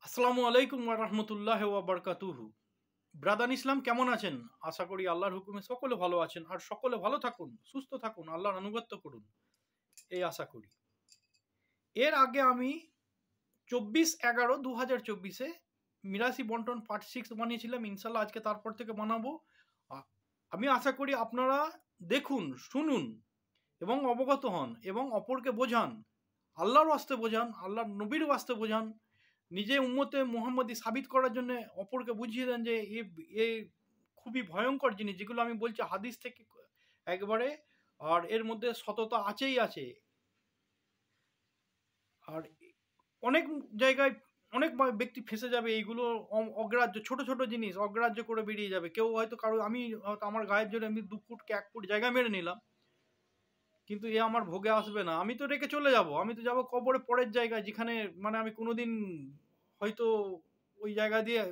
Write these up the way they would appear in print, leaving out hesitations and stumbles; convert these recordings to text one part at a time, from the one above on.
আসসালামু আলাইকুম ওয়া রাহমাতুল্লাহি ওয়া বারাকাতুহু। ব্রাদার ইসলাম কেমন আছেন? আশা করি আল্লাহর হুকুমে সকলে ভালো আছেন আর সকলে ভালো থাকুন, সুস্থ থাকুন, আল্লাহর আনুগত্য করুন। এই আশা করি। এর আগে আমি 24/11/2024 মিরাসি বন্টন পার্ট 6 বানিয়েছিলাম। ইনশাআল্লাহ আজকে তারপর থেকে বানাবো। আ- আমি আশা করি আপনারা দেখুন, শুনুন এবং অবগত হন এবং অপরকে বোঝান। আল্লাহর ওয়াস্তে বোঝান, আল্লাহর নবীর ওয়াস্তে বোঝান। নিজে উম্মতে মুহাম্মদী সাবিত করার জন্য অপরকে বুঝিয়ে দেন যে এ খুবই ভয়ঙ্কর জিনিস, যেগুলো আমি বলছি হাদিস থেকে একবারে। আর এর মধ্যে সততা আছেই আছে। আর অনেক জায়গায় অনেক ব্যক্তি ফেঁসে যাবে এইগুলো অগ্রাহ্য, ছোট ছোট জিনিস অগ্রাহ্য করে বেরিয়ে যাবে। কেউ হয়তো কারো, আমি হয়তো আমার গায়ের জন্য আমি 2 ফুট কি 1 ফুট জায়গা মেরে নিলাম, কিন্তু এ আমার ভোগে আসবে না। আমি তো রেখে চলে যাব, আমি তো যাব কবরে পরের জায়গায়, যেখানে মানে আমি কোনোদিন হয়তো ওই জায়গা দিয়ে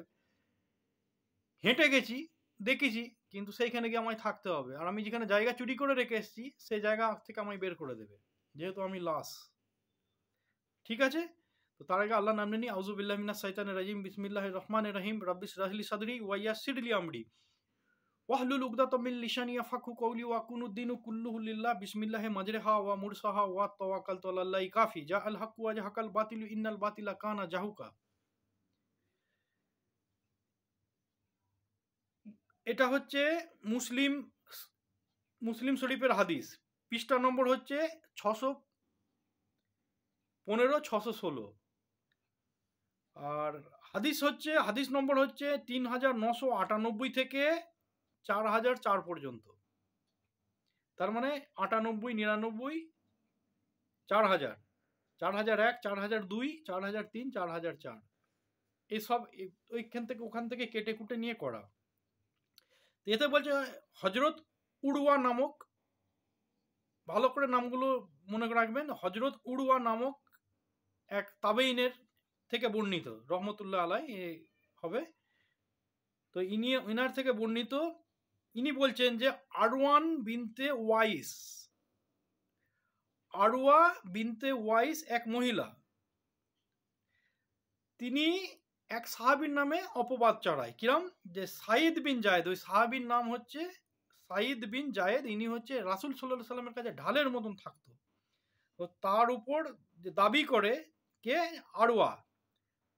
হেঁটে গেছি, দেখেছি, কিন্তু সেইখানে গিয়ে আমায় থাকতে হবে। আর আমি যেখানে জায়গা চুরি করে রেখে এসেছি সেই জায়গা থেকে আমায় বের করে দেবে, যেহেতু আমি লাশ। ঠিক আছে? তো তার আগে আল্লাহর নাম নিয়ে নিই। আউযু বিল্লাহি মিনাশ শাইতানির রাজিম। বিসমিল্লাহির রহমানির রহিম। রাব্বিশ ইশরাহ লি সাদরি ওয়া ইয়াসসির লি আমরি ওয়াহলুল উকদাতাম মিন লিসানি ইয়াফকাহু কওলি ওয়াকুনুদ দীনু কুল্লুহু লিল্লাহ বিসমিল্লাহি মাজরিহা ওয়া মুরসাহা ওয়া তাওয়াক্কালতু আলাল্লাহি কাফি জাআল হাক্কু ওয়া জাহাকাল বাতিলু ইন্নাল বাতিলা কানা জাহুকা। এটা হচ্ছে মুসলিম মুসলিম শরীফের হাদিস। পৃষ্ঠা নম্বর হচ্ছে 615, 616। আর হাদিস নম্বর হচ্ছে 3998 থেকে 4004 পর্যন্ত। তার মানে 98, 99, 4000, 4001, 4002, 4003, 4004, এইসব ওখান থেকে কেটে কুটে নিয়ে করা। এতে বলছে হজরত উরওয়া নামক, ভালো করে নামগুলো মনে রাখবেন, হজরত উরওয়া নামক এক তাবেইনের থেকে বর্ণিত, রহমতুল্লাহ আলাই হবে। তো ইনার থেকে বর্ণিত, ইনি বলছেন যে আরওয়া বিনতে ওয়াইস এক মহিলা, তিনি এক সাহাবীর নামে অপবাদ চড়ায়। কিরম? যে সাইদ বিন জায়েদ, ওই সাহাবীর নাম হচ্ছে সাইদ বিন জায়েদ। ইনি হচ্ছে রাসূল সাল্লাল্লাহু আলাইহি সাল্লামের কাছে ঢালের মতন থাকতো। তো তার উপর যে দাবি করে কে? আরওয়া,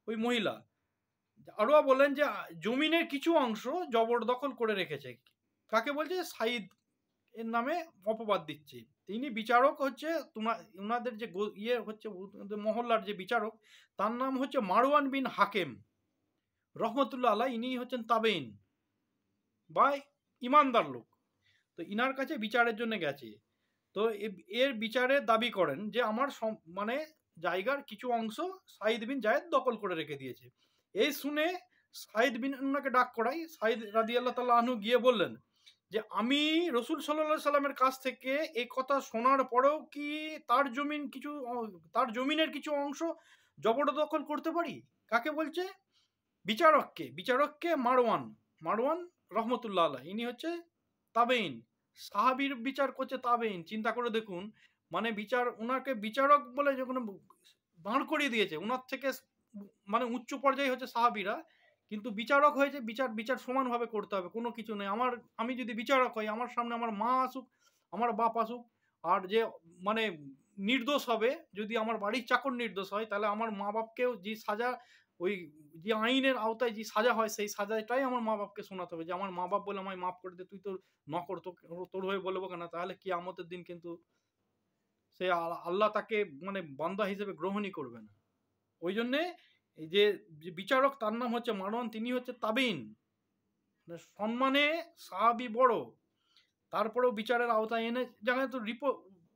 ওই মহিলা। আরওয়া বলেন যে জমিনের কিছু অংশ জবরদখল করে রেখেছে। কাকে বলছে? সাইদ এর নামে অপবাদ দিচ্ছে। তিনি বিচারক হচ্ছে, ওনাদের যে ইয়ে হচ্ছে মহল্লার যে বিচারক, তার নাম হচ্ছে মারওয়ান বিন হাকেম রহমতুল্লাহ আলাহ। ইনি হচ্ছেন তাবেইন বা ইমানদার লোক। তো ইনার কাছে বিচারের জন্য গেছে। তো এর বিচারের দাবি করেন যে আমার মানে জায়গার কিছু অংশ সাইদ বিন জায়েদ দখল করে রেখে দিয়েছে। এই শুনে সাইদ বিন ওনাকে ডাক করাই। সাইদ রাদিয়াল্লাহু তাআলা আনহু গিয়ে বললেন যে আমি রসুল সাল্লাল্লাহু সাল্লামের কাছ থেকে এই কথা শোনার পরেও কি তার জমিনের কিছু অংশ জবরদখল করতে পারি? কাকে বলছে? বিচারককে মারওয়ান রহমতুল্লাহ আলাহ। ইনি হচ্ছে তাবেইন, সাহাবীর বিচার করছে তাবেইন। চিন্তা করে দেখুন, মানে উনাকে বিচারক বলে যখন দাঁড় করিয়ে দিয়েছে, উনার থেকে মানে উচ্চ পর্যায়ে হচ্ছে সাহাবীরা, কিন্তু বিচারক হয়েছে। বিচার সমানভাবে করতে হবে, কোনো কিছু নেই। আমি যদি বিচারক হই, আমার সামনে আমার মা আসুক, আমার বাপ আসুক, আর যে মানে নির্দোষ হবে, যদি আমার বাড়ির চাকর নির্দোষ হয়, তাহলে আমার মা বাপকেও যে সাজা, ওই যে আইনের আওতায় যে সাজা হয়, সেই সাজাটাই আমার মা বাপকে শোনাতে হবে। যে আমার মা বাপ বলে আমায় মাফ করে দে, তুই তো নকর, তোর হয়ে বলবো কেন? তাহলে কিয়ামতের দিন কিন্তু সে আল্লাহ তাকে মানে বান্দা হিসেবে গ্রহণই করবে না। ওই জন্যে এই যে বিচারক, তার নাম হচ্ছে মারওয়ান, তিনি হচ্ছে তাবিন, মানে সম্মানে সাহাবী বড়। তারপরেও বিচারের আওতায় এনে যেখানে তো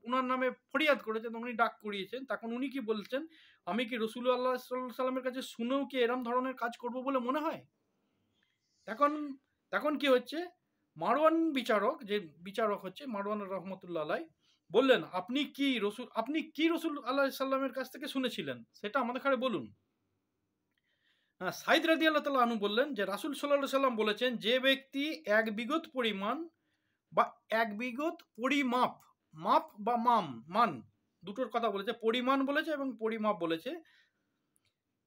উনার নামে ফরিয়াদ করেছেন, উনি ডাক করিয়েছেন, তখন উনি কি বলছেন? আমি কি রাসূলুল্লাহ সাল্লাল্লাহু আলাইহি সাল্লামের কাছে শুনেও কি এরম ধরনের কাজ করব বলে মনে হয়? এখন তখন কি হচ্ছে? মারওয়ান বিচারক, যে বিচারক হচ্ছে মারওয়ান রহমতুল্লাহ আলাই, বললেন আপনি কি রসুল আল্লাহ সাল্লামের কাছ থেকে শুনেছিলেন সেটা আমাদের খালি বলুন। সাইদ রাদিয়াল্লাহু তাআলা আনহু বললেন যে রাসূল সাল্লাল্লাহু আলাইহি সাল্লাম বলেছেন, যে ব্যক্তি এক বিঘত পরিমাণ বা এক বিঘত পরিমাপ, মাপ বা মান দুটোর কথা বলেছে, পরিমাণ বলেছে এবং পরিমাপ বলেছে,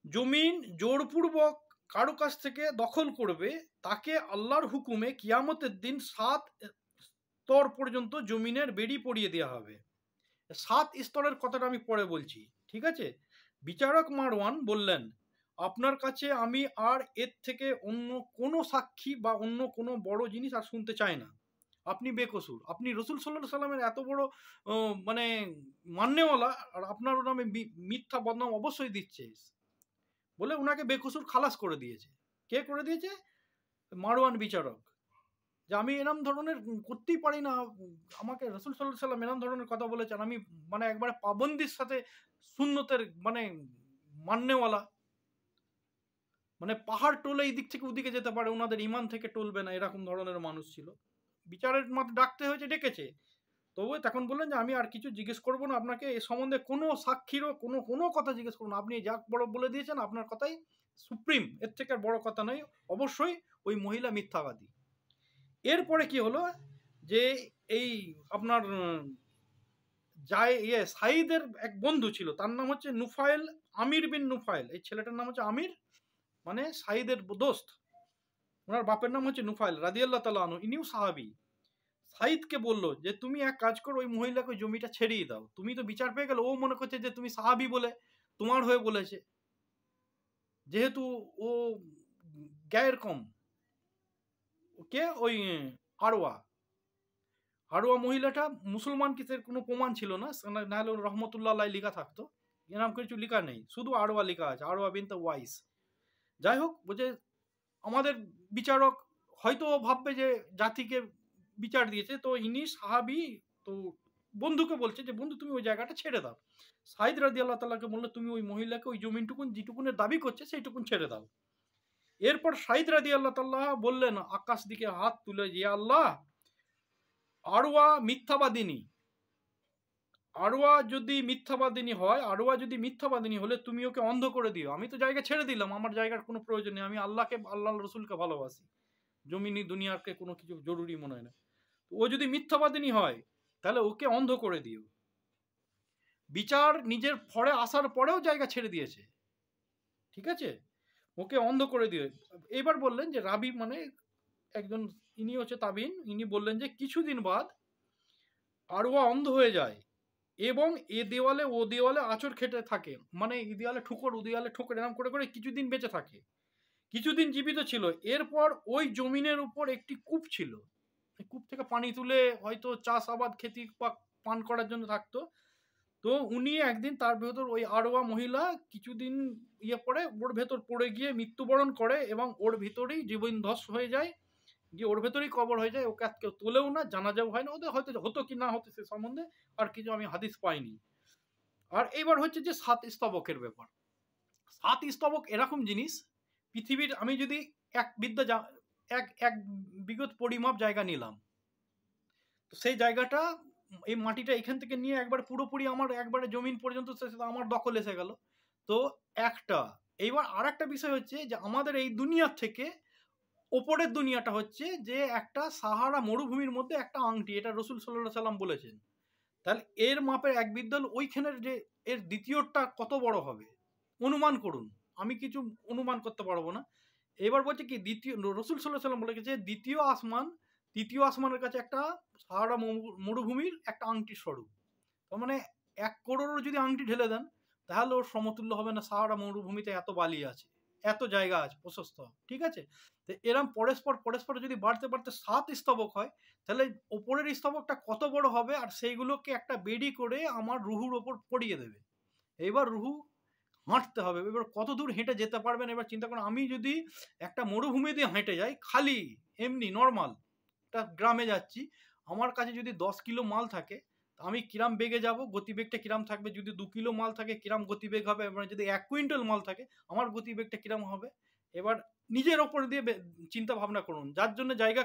জমিন জোরপূর্বক কারো কাছ থেকে দখল করবে তাকে আল্লাহর হুকুমে কিয়ামতের দিন 7 স্তর পর্যন্ত জমিনের বেড়ি পরিয়ে দেওয়া হবে। 7 স্তরের কথাটা আমি পরে বলছি, ঠিক আছে? বিচারক মারওয়ান বললেন, আপনার কাছে আমি আর এর থেকে অন্য কোনো সাক্ষী বা অন্য কোনো বড় জিনিস আর শুনতে চাই না। আপনি বেকসুর, আপনি রসুল সাল্লাল্লাহু সাল্লামের এত বড় মানে মান্যওয়ালা, আর আপনার নামে মিথ্যা বদনাম অবশ্যই দিচ্ছে বলে উনাকে বেকসুর খালাস করে দিয়েছে। কে করে দিয়েছে? মারওয়ান বিচারক। যে আমি এরম ধরনের করতেই পারি না, আমাকে রসুল সাল্লাল্লাহু সাল্লাম এরম ধরনের কথা বলেছেন, আমি মানে একবারে পাবন্দির সাথে সুন্নতের মানে মান্যওয়ালা, মানে পাহাড় টলে এই দিক থেকে ওদিকে যেতে পারে, ওনাদের ইমান থেকে টলবে না, এরকম ধরনের মানুষ ছিল। বিচারের মাঠে ডাকতে হয়েছে, ডেকেছে, তবু তখন বললেন যে আমি আর কিছু জিজ্ঞেস করবো না আপনাকে, এ সম্বন্ধে কোনো সাক্ষীরও কোনো কথা জিজ্ঞেস করবো না, আপনি যা বড় বলে দিয়েছেন আপনার কথাই সুপ্রিম, এর থেকে আর বড় কথা নয়। অবশ্যই ওই মহিলা মিথ্যাবাদী। এরপরে কি হলো যে এই আপনার সাইদের এক বন্ধু ছিল, তার নাম হচ্ছে নুফাইল, আমির বিন নুফাইল। এই ছেলেটার নাম হচ্ছে আমির, মানে সাইদের দোস্ত। ওনার বাপের নাম হচ্ছে নুফাইল রাদিয়াল্লাহু তাআলা আনহু, ইনিও সাহাবী। সাইদকে বলল যে তুমি এক কাজ করো, ওই মহিলাকে জমিটা ছেড়িয়ে দাও, তুমি তো বিচার পেয়ে গেল, ও মনে করছে যে তুমি সাহাবী বলে তোমার হয়ে বলেছে, যেহেতু ও গায়ের কম। ওকে ওই আরওয়া আরওয়া মহিলাটা মুসলমান, কিসের কোনো প্রমাণ ছিল না, নাহলে রহমতুল্লাহ আলাইহি লেখা থাকতো, এরকম কিছু লেখা নেই, শুধু আরওয়া লেখা আছে, আরওয়া বিনতে ওয়াইস। যাই হোক, বলছে আমাদের বিচারক হয়তো ভাববে যে জাতিকে বিচার দিয়েছে, তো ইনি সাহাবী, তো বন্ধুকে বলছে যে বন্ধু তুমি ওই জায়গাটা ছেড়ে দাও। সাইদ রাদিয়াল্লাহু তাআলাকে বললো তুমি ওই মহিলাকে ওই জমিনটুকুন যেটুকুনের দাবি করছে সেইটুকুন ছেড়ে দাও। এরপর সাইদ রাদিয়াল্লাহু তাআলা বললেন আকাশ দিকে হাত তুলে, যে আল্লাহ, আরওয়া মিথ্যাবাদিনী, আরওয়া যদি মিথ্যাবাদিনী হয়, আরওয়া যদি মিথ্যাবাদিনী হলে তুমি ওকে অন্ধ করে দিও, আমি তো জায়গা ছেড়ে দিলাম, আমার জায়গার কোনো প্রয়োজন নেই, আমি আল্লাহকে, আল্লাহ রসুলকে ভালোবাসি, জমিনি দুনিয়াকে কোনো কিছু জরুরি মনে হয় না। ও যদি মিথ্যাবাদিনী হয় তাহলে ওকে অন্ধ করে দিও। বিচার নিজের ফরে আসার পরেও জায়গা ছেড়ে দিয়েছে, ঠিক আছে, ওকে অন্ধ করে দিও। এবার বললেন যে রাবি, মানে একজন, ইনি হচ্ছে তাবিন, ইনি বললেন যে কিছুদিন বাদ আরওয়া অন্ধ হয়ে যায় এবং এ দেওয়ালে ও দেওয়ালে আঁচড় খেতে থাকে, মানে এই দেওয়ালে ঠুকর ও দেওয়ালে ঠুকর, এরকম করে করে কিছুদিন বেঁচে থাকে, কিছুদিন জীবিত ছিল। এরপর ওই জমিনের উপর একটি কূপ ছিল, কূপ থেকে পানি তুলে হয়তো চাষাবাদ খেতি বা পান করার জন্য থাকতো। তো উনি একদিন তার ভেতর, ওই আরওয়া মহিলা কিছুদিন পরে ওর ভেতর পড়ে গিয়ে মৃত্যুবরণ করে এবং ওর ভিতরেই জীবন ধস হয়ে যায়, গিয়ে ওর ভেতরেই কবর হয়ে যায়, ওকে কেউ তোলেও না, জানাজাও হয় না, ওদের হয়তো হতো কি না হতো সে সম্বন্ধে আর কিছু আমি হাদিস পাইনি। আর এইবার হচ্ছে যে 7 স্তবকের ব্যাপার। 7 স্তবক এরকম জিনিস, পৃথিবীর, আমি যদি এক এক বিগত পরিমাপ জায়গা নিলাম, তো সেই জায়গাটা, এই মাটিটা এখান থেকে নিয়ে একবার পুরোপুরি আমার একবারে জমিন পর্যন্ত আমার দখল এসে গেল। তো একটা, এইবার আর একটা বিষয় হচ্ছে যে আমাদের এই দুনিয়ার থেকে ওপরের দুনিয়াটা হচ্ছে যে একটা সাহারা মরুভূমির মধ্যে একটা আংটি, এটা রসুল সাল্লাল্লাহু সাল্লাম বলেছেন। তাহলে এর মাপের এক বিদ্যাল ওইখানের যে এর দ্বিতীয়টা কত বড় হবে অনুমান করুন, আমি কিছু অনুমান করতে পারবো না। এবার বলছে কি, দ্বিতীয়, রসুল সাল্লাল্লাহু সাল্লাম বলে গেছে দ্বিতীয় আসমান, তৃতীয় আসমানের কাছে একটা সাহারা মরুভূমির একটা আংটি স্বরূপ। তার মানে 1 করোড়ও যদি আংটি ঢেলে দেন তাহলে ওর সমতুল্য হবে না, সাহারা মরুভূমিতে এত বালি আছে, এত জায়গা আছে প্রশস্ত, ঠিক আছে। তো এরম পরস্পর যদি বাড়তে বাড়তে 7 স্তবক হয়, তাহলে ওপরের স্তবকটা কত বড় হবে, আর সেইগুলোকে একটা বেড়ি করে আমার রুহুর ওপর পড়িয়ে দেবে। এবার রুহু হাঁটতে হবে, এবার কত দূর হেঁটে যেতে পারবেন এবার চিন্তা করুন। আমি যদি একটা মরুভূমি দিয়ে হেঁটে যাই, খালি এমনি নর্মাল একটা গ্রামে যাচ্ছি, আমার কাছে যদি 10 কিলো মাল থাকে, আমি কিরাম বেগে যাব, গতিবেগটা কিরাম থাকবে, যদি 2 কিলো মাল থাকে কিরাম গতিবেগ হবে, এবার যদি 1 কুইন্টাল মাল থাকে আমার গতিবেগটা কিরাম হবে। এবার নিজের ওপর দিয়ে চিন্তা ভাবনা করুন, যার জন্য জায়গা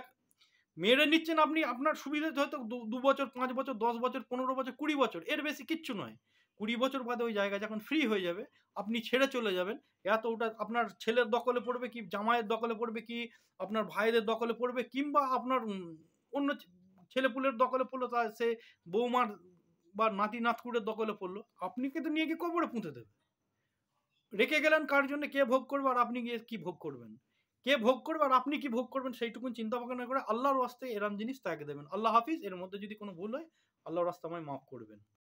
মেরে নিচ্ছেন আপনি, আপনার সুবিধাতে হয়তো 2 বছর, 5 বছর, 10 বছর, 15 বছর, 20 বছর, এর বেশি কিচ্ছু নয়। 20 বছর বাদে ওই জায়গা যখন ফ্রি হয়ে যাবে, আপনি ছেড়ে চলে যাবেন, এত ওটা আপনার ছেলের দখলে পড়বে কি, জামাইয়ের দখলে পড়বে কি, আপনার ভাইদের দখলে পড়বে, কিংবা আপনার অন্য ছেলেপুলের দখলে পড়লো, তা সে বৌমার বা নাতি নাতকুড়ের দখলে পড়লো, আপনি কিন্তু নিয়ে গিয়ে কবরে পুঁতে দেবে। রেখে গেলেন কার জন্য, কে ভোগ করবে আর আপনি গিয়ে কি ভোগ করবেন, কে ভোগ করবে আর আপনি কি ভোগ করবেন সেইটুকুন চিন্তা ভাবনা করে আল্লাহর ওয়াস্তে এরম জিনিস ত্যাগ দেবেন। আল্লাহ হাফিজ। এর মধ্যে যদি কোনো ভুল হয় আল্লাহর রাস্তে আমায় মাফ করবেন।